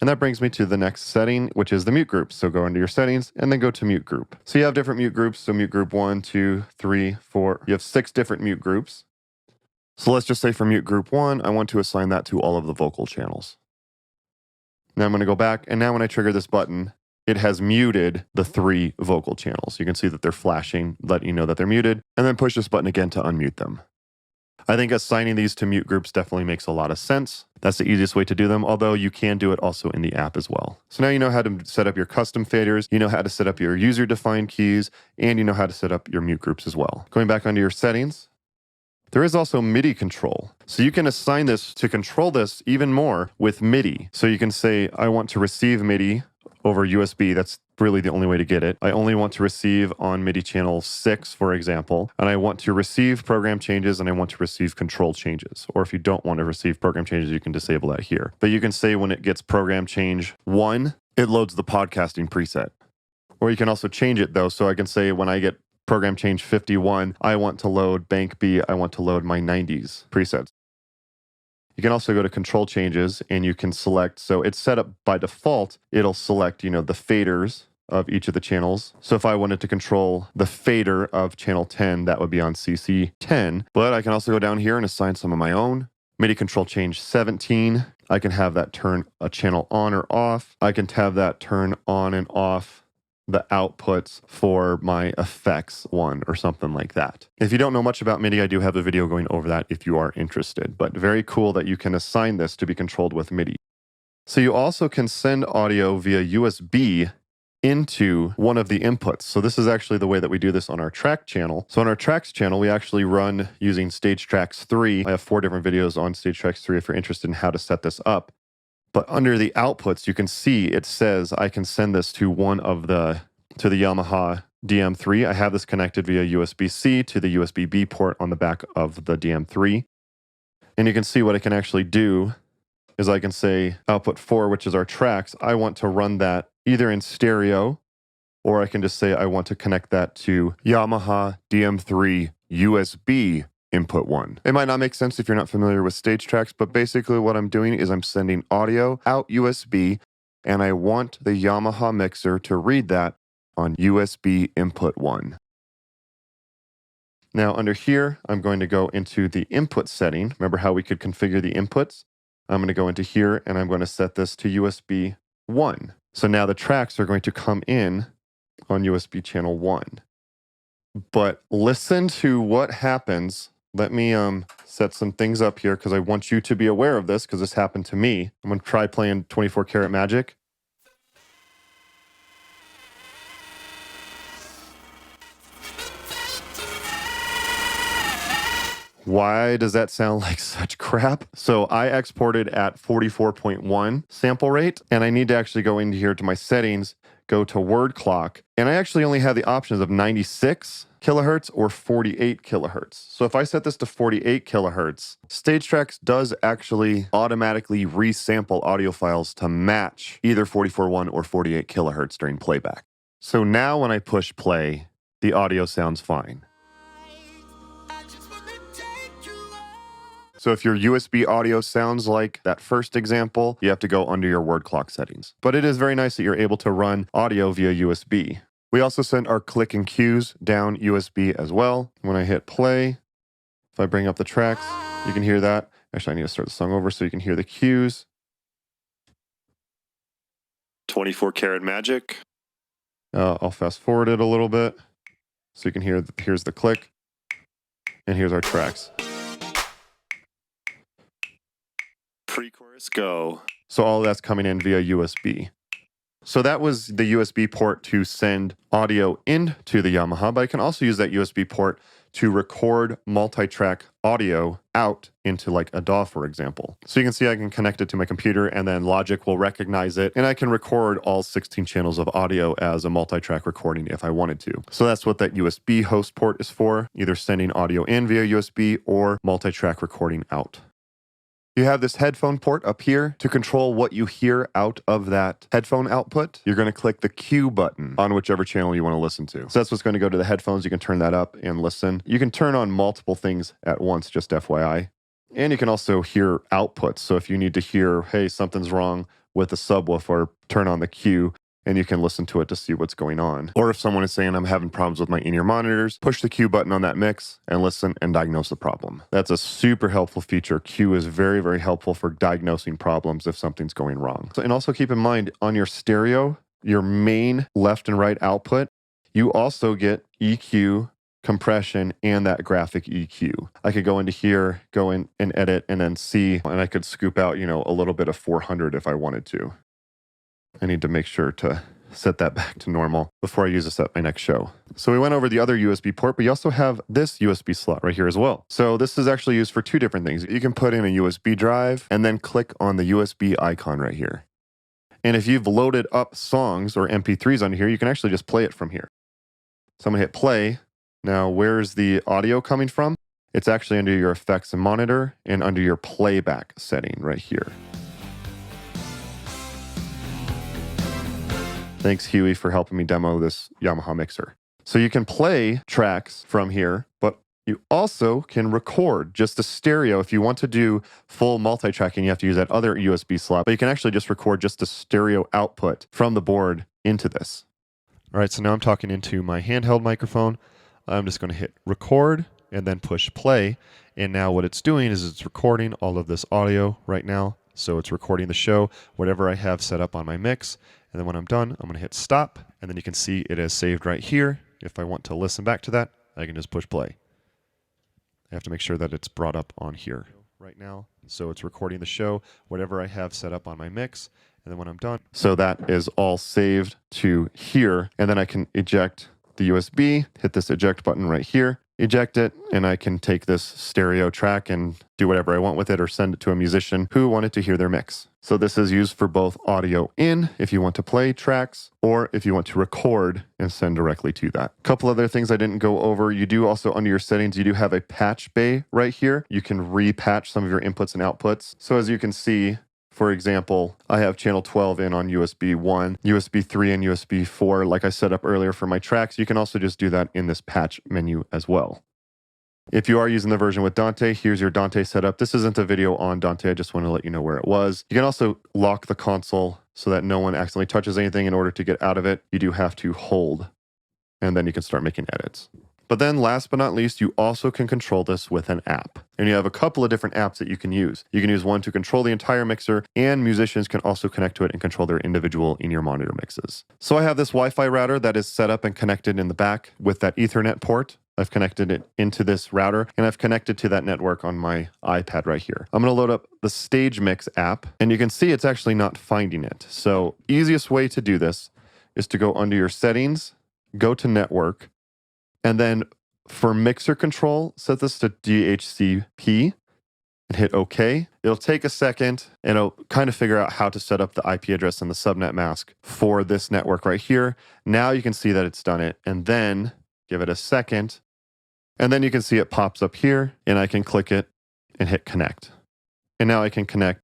Speaker 1: And that brings me to the next setting, which is the mute group. So go into your settings and then go to mute group. So you have different mute groups. So mute group 1, 2, 3, 4. You have 6 different mute groups. So let's just say for mute group 1, I want to assign that to all of the vocal channels. Now I'm going to go back, and now when I trigger this button, it has muted the 3 vocal channels. You can see that they're flashing, letting you know that they're muted, and then push this button again to unmute them. I think assigning these to mute groups definitely makes a lot of sense. That's the easiest way to do them, although you can do it also in the app as well. So now you know how to set up your custom faders, you know how to set up your user-defined keys, and you know how to set up your mute groups as well. Going back onto your settings, there is also MIDI control. So you can assign this to control this even more with MIDI. So you can say, I want to receive MIDI over USB. That's really the only way to get it. I only want to receive on MIDI channel 6, for example, and I want to receive program changes and I want to receive control changes. Or if you don't want to receive program changes, you can disable that here. But you can say when it gets program change 1, it loads the podcasting preset. Or you can also change it though. So I can say when I get program change 51, I want to load bank B, I want to load my 90s presets. You can also go to control changes and you can select, so it's set up by default, it'll select, the faders of each of the channels. So if I wanted to control the fader of channel 10, that would be on CC 10. But I can also go down here and assign some of my own. MIDI control change 17. I can have that turn a channel on or off. I can have that turn on and off the outputs for my effects one or something like that. If you don't know much about MIDI, I do have a video going over that if you are interested, but very cool that you can assign this to be controlled with MIDI. So you also can send audio via USB into one of the inputs. So this is actually the way that we do this on our track channel. So on our tracks channel, we actually run using Stage Tracks 3. I have 4 different videos on Stage Tracks 3 if you're interested in how to set this up. But under the outputs, you can see it says I can send this to the Yamaha DM3. I have this connected via USB-C to the USB-B port on the back of the DM3. And you can see what I can actually do is I can say output 4, which is our tracks. I want to run that either in stereo, or I can just say I want to connect that to Yamaha DM3 USB input 1. It might not make sense if you're not familiar with stage tracks, but basically what I'm doing is I'm sending audio out USB, and I want the Yamaha mixer to read that on USB input 1. Now under here, I'm going to go into the input setting. Remember how we could configure the inputs? I'm going to go into here and I'm going to set this to USB 1. So now the tracks are going to come in on USB channel 1. But listen to what happens. Let me set some things up here because I want you to be aware of this because this happened to me. I'm going to try playing 24 Karat Magic. Why does that sound like such crap? So I exported at 44.1 sample rate, and I need to actually go into here to my settings, go to word clock, and I actually only have the options of 96 kilohertz or 48 kilohertz. So if I set this to 48 kilohertz, Stage Tracks does actually automatically resample audio files to match either 44.1 or 48 kilohertz during playback. So now when I push play, the audio sounds fine. So if your USB audio sounds like that first example, you have to go under your word clock settings. But it is very nice that you're able to run audio via USB. We also send our click and cues down USB as well. When I hit play, if I bring up the tracks, you can hear that. Actually, I need to start the song over so you can hear the cues. 24 Karat Magic. I'll fast forward it a little bit so you can hear, here's the click, and here's our tracks. Pre-chorus go. So all of that's coming in via USB. So that was the USB port to send audio into the Yamaha, but I can also use that USB port to record multi-track audio out into like a DAW, for example. So you can see I can connect it to my computer and then Logic will recognize it and I can record all 16 channels of audio as a multi-track recording if I wanted to. So that's what that USB host port is for, either sending audio in via USB or multi-track recording out. You have this headphone port up here to control what you hear out of that headphone output. You're going to click the Q button on whichever channel you want to listen to. So that's what's going to go to the headphones. You can turn that up and listen. You can turn on multiple things at once, just FYI. And you can also hear outputs. So if you need to hear, hey, something's wrong with the subwoofer, turn on the Q and you can listen to it to see what's going on. Or if someone is saying I'm having problems with my in-ear monitors, push the Q button on that mix and listen and diagnose the problem. That's a super helpful feature. Q is very, very helpful for diagnosing problems if something's going wrong. So, and also keep in mind on your stereo, your main left and right output, you also get EQ, compression, and that graphic EQ. I could go into here, go in and edit and then see, and I could scoop out, a little bit of 400 if I wanted to. I need to make sure to set that back to normal before I use this at my next show. So we went over the other USB port, but you also have this USB slot right here as well. So this is actually used for two different things. You can put in a USB drive and then click on the USB icon right here. And if you've loaded up songs or MP3s under here, you can actually just play it from here. So I'm gonna hit play. Now, where's the audio coming from? It's actually under your effects and monitor and under your playback setting right here. Thanks, Huey, for helping me demo this Yamaha mixer. So you can play tracks from here, but you also can record just a stereo. If you want to do full multi-tracking, you have to use that other USB slot, but you can actually just record just a stereo output from the board into this. All right, so now I'm talking into my handheld microphone. I'm just going to hit record and then push play. And now what it's doing is it's recording all of this audio right now. So it's recording the show, whatever I have set up on my mix. And then when I'm done, I'm going to hit stop. And then you can see it is saved right here. If I want to listen back to that, I can just push play. I have to make sure that it's brought up on here right now. So it's recording the show, whatever I have set up on my mix. And then when I'm done. So that is all saved to here. And then I can eject the USB, hit this eject button right here, eject it, and I can take this stereo track and do whatever I want with it or send it to a musician who wanted to hear their mix. So this is used for both audio in, if you want to play tracks, or if you want to record and send directly to that. A couple other things I didn't go over. You do also, under your settings, you do have a patch bay right here. You can repatch some of your inputs and outputs. So as you can see, for example, I have channel 12 in on USB 1, USB 3, and USB 4, like I set up earlier for my tracks. You can also just do that in this patch menu as well. If you are using the version with Dante, here's your Dante setup. This isn't a video on Dante. I just want to let you know where it was. You can also lock the console so that no one accidentally touches anything. In order to get out of it, you do have to hold, and then you can start making edits. But then last but not least, you also can control this with an app. And you have a couple of different apps that you can use. You can use one to control the entire mixer, and musicians can also connect to it and control their individual in-ear monitor mixes. So I have this Wi-Fi router that is set up and connected in the back with that Ethernet port. I've connected it into this router, and I've connected to that network on my iPad right here. I'm going to load up the Stage Mix app, and you can see it's actually not finding it. So easiest way to do this is to go under your settings, go to network, and then for mixer control, set this to DHCP and hit OK. It'll take a second, and it'll kind of figure out how to set up the IP address and the subnet mask for this network right here. Now you can see that it's done it, and then give it a second. And then you can see it pops up here, and I can click it and hit connect. And now I can connect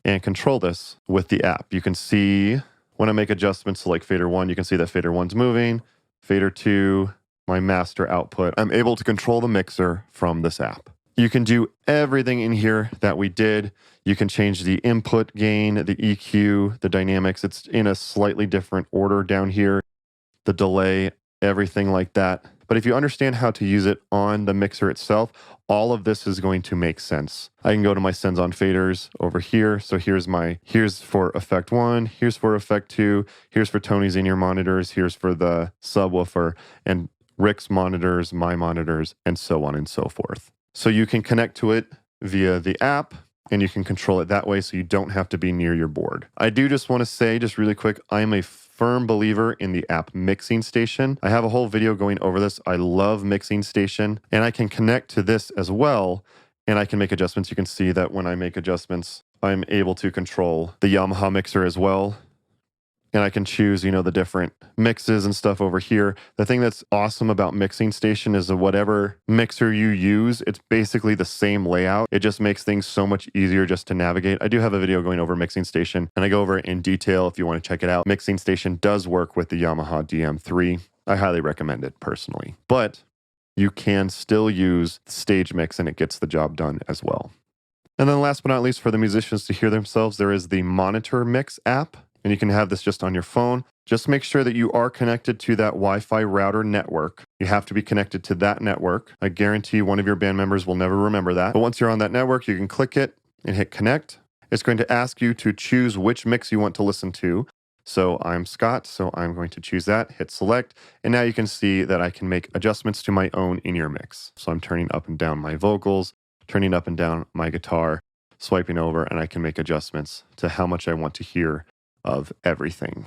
Speaker 1: and control this with the app. You can see when I make adjustments to like fader 1, you can see that fader 1's moving, fader 2, my master output. I'm able to control the mixer from this app. You can do everything in here that we did. You can change the input gain, the EQ, the dynamics. It's in a slightly different order down here, the delay, everything like that. But if you understand how to use it on the mixer itself, all of this is going to make sense. I can go to my sends on faders over here. So here's for effect 1, here's for effect 2, here's for Tony's in-ear monitors, here's for the subwoofer, and Rick's monitors, my monitors, and so on and so forth. So you can connect to it via the app, and you can control it that way so you don't have to be near your board. I do just want to say, just really quick, I'm a firm believer in the app Mixing Station. I have a whole video going over this. I love Mixing Station, and I can connect to this as well, and I can make adjustments. You can see that when I make adjustments, I'm able to control the Yamaha mixer as well. And I can choose, the different mixes and stuff over here. The thing that's awesome about Mixing Station is that whatever mixer you use, it's basically the same layout. It just makes things so much easier just to navigate. I do have a video going over Mixing Station, and I go over it in detail if you want to check it out. Mixing Station does work with the Yamaha DM3. I highly recommend it personally. But you can still use Stage Mix, and it gets the job done as well. And then last but not least, for the musicians to hear themselves, there is the Monitor Mix app. And you can have this just on your phone. Just make sure that you are connected to that Wi-Fi router network. You have to be connected to that network. I guarantee one of your band members will never remember that. But once you're on that network, you can click it and hit connect. It's going to ask you to choose which mix you want to listen to. So I'm Scott, so I'm going to choose that, hit select. And now you can see that I can make adjustments to my own in-ear mix. So I'm turning up and down my vocals, turning up and down my guitar, swiping over, and I can make adjustments to how much I want to hear of everything.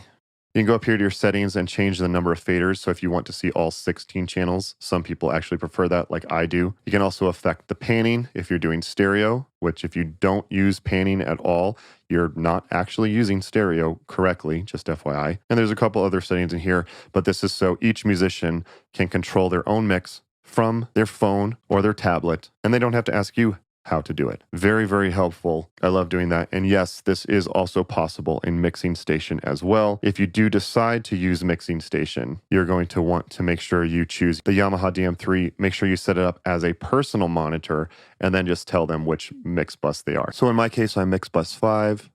Speaker 1: You can go up here to your settings and change the number of faders. So if you want to see all 16 channels, some people actually prefer that like I do. You can also affect the panning if you're doing stereo, which if you don't use panning at all, you're not actually using stereo correctly, just FYI. And there's a couple other settings in here, but this is so each musician can control their own mix from their phone or their tablet, and they don't have to ask you how to do it. Very, very helpful. I love doing that. And yes, this is also possible in Mixing Station as well. If you do decide to use Mixing Station, you're going to want to make sure you choose the Yamaha DM3. Make sure you set it up as a personal monitor and then just tell them which mix bus they are. So in my case, I'm mix bus 5.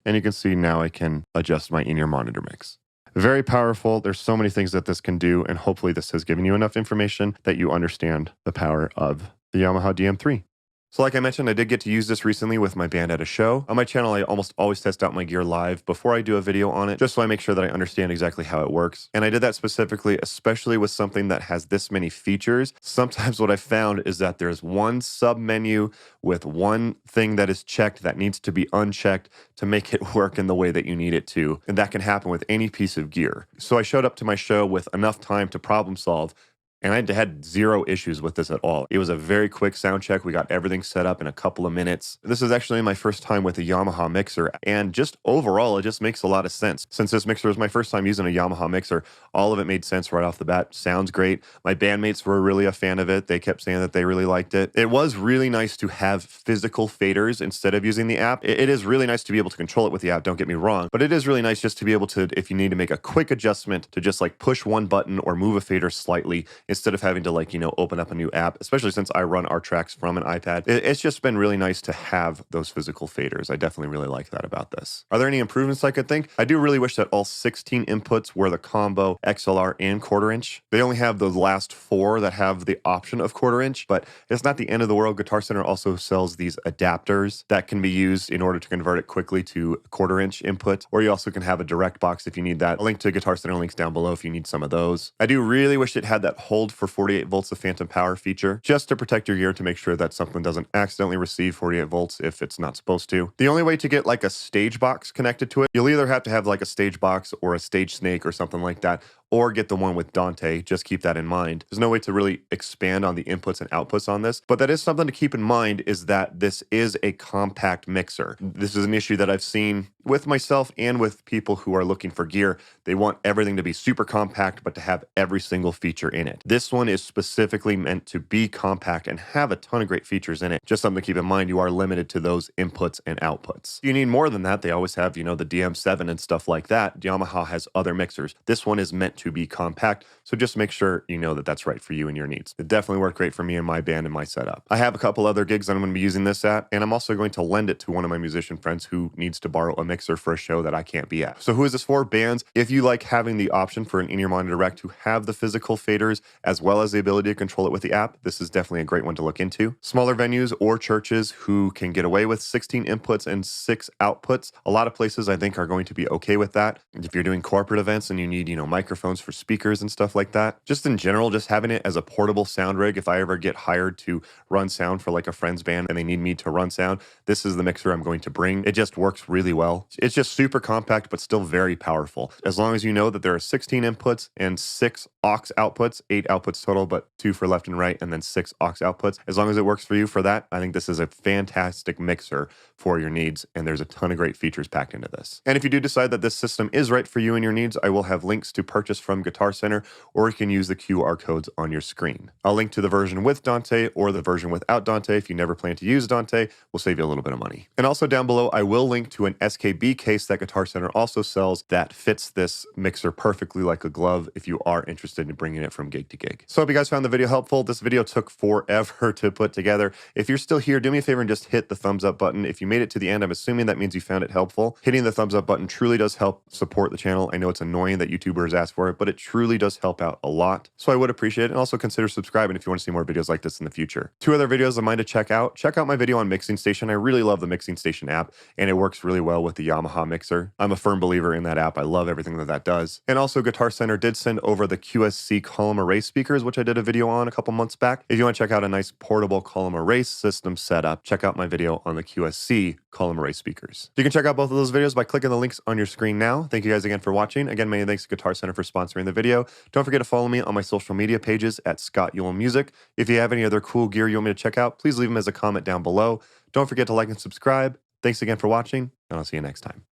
Speaker 1: And you can see now I can adjust my in-ear monitor mix. Very powerful. There's so many things that this can do, and hopefully this has given you enough information that you understand the power of the Yamaha DM3. So like I mentioned, I did get to use this recently with my band at a show. On my channel, I almost always test out my gear live before I do a video on it, just so I make sure that I understand exactly how it works. And I did that specifically, especially with something that has this many features. Sometimes what I found is that there's one sub menu with one thing that is checked that needs to be unchecked to make it work in the way that you need it to. And that can happen with any piece of gear. So I showed up to my show with enough time to problem solve, and I had zero issues with this at all. It was a very quick sound check. We got everything set up in a couple of minutes. This is actually my first time with a Yamaha mixer, and just overall, it just makes a lot of sense. Since this mixer was my first time using a Yamaha mixer, all of it made sense right off the bat. Sounds great. My bandmates were really a fan of it. They kept saying that they really liked it. It was really nice to have physical faders instead of using the app. It is really nice to be able to control it with the app, don't get me wrong, but it is really nice just to be able to, if you need to make a quick adjustment, to just like push one button or move a fader slightly, instead of having to like, open up a new app, especially since I run our tracks from an iPad. It's just been really nice to have those physical faders. I definitely really like that about this. Are there any improvements I could think? I do really wish that all 16 inputs were the combo XLR and quarter inch. They only have those last 4 that have the option of quarter inch, but it's not the end of the world. Guitar Center also sells these adapters that can be used in order to convert it quickly to quarter inch input, or you also can have a direct box if you need that. A link to Guitar Center links down below if you need some of those. I do really wish it had that hold for 48 volts of phantom power feature, just to protect your gear, to make sure that something doesn't accidentally receive 48 volts if it's not supposed to. The only way to get like a stage box connected to it, you'll either have to have like a stage box or a stage snake or something like that, or get the one with Dante. Just keep that in mind. There's no way to really expand on the inputs and outputs on this, but that is something to keep in mind, is that this is a compact mixer. This is an issue that I've seen with myself and with people who are looking for gear. They want everything to be super compact, but to have every single feature in it. This one is specifically meant to be compact and have a ton of great features in it. Just something to keep in mind, you are limited to those inputs and outputs. You need more than that. They always have, the DM7 and stuff like that. Yamaha has other mixers. This one is meant to be compact, so just make sure you know that that's right for you and your needs. It definitely worked great for me and my band and my setup. I have a couple other gigs that I'm going to be using this at, and I'm also going to lend it to one of my musician friends who needs to borrow a mixer for a show that I can't be at. So who is this for? Bands. If you like having the option for an in-ear monitor rack to have the physical faders as well as the ability to control it with the app, this is definitely a great one to look into. Smaller venues or churches who can get away with 16 inputs and 6 outputs. A lot of places I think are going to be okay with that. If you're doing corporate events and you need, microphones for speakers and stuff like that. Just in general, just having it as a portable sound rig. If I ever get hired to run sound for like a friend's band and they need me to run sound, this is the mixer I'm going to bring. It just works really well. It's just super compact, but still very powerful. As long as you know that there are 16 inputs and 6 aux outputs, 8 outputs total, but 2 for left and right, and then 6 aux outputs. As long as it works for you for that, I think this is a fantastic mixer for your needs, and there's a ton of great features packed into this. And if you do decide that this system is right for you and your needs, I will have links to purchase from Guitar Center, or you can use the QR codes on your screen. I'll link to the version with Dante or the version without Dante. If you never plan to use Dante, we'll save you a little bit of money. And also down below, I will link to an SKB case that Guitar Center also sells that fits this mixer perfectly like a glove if you are interested in bringing it from gig to gig. So I hope you guys found the video helpful. This video took forever to put together. If you're still here, do me a favor and just hit the thumbs up button. If you made it to the end, I'm assuming that means you found it helpful. Hitting the thumbs up button truly does help support the channel. I know it's annoying that YouTubers ask for it, but it truly does help out a lot. So I would appreciate it. And also consider subscribing if you want to see more videos like this in the future. 2 other videos of mine to check out. Check out my video on Mixing Station. I really love the Mixing Station app, and it works really well with the Yamaha mixer. I'm a firm believer in that app. I love everything that that does. And also Guitar Center did send over the QSC column array speakers, which I did a video on a couple months back. If you want to check out a nice portable column array system setup, check out my video on the QSC column array speakers. You can check out both of those videos by clicking the links on your screen now. Thank you guys again for watching. Again, many thanks to Guitar Center for sponsoring the video. Don't forget to follow me on my social media pages at Scott Ewell Music. If you have any other cool gear you want me to check out, please leave them as a comment down below. Don't forget to like and subscribe. Thanks again for watching, and I'll see you next time.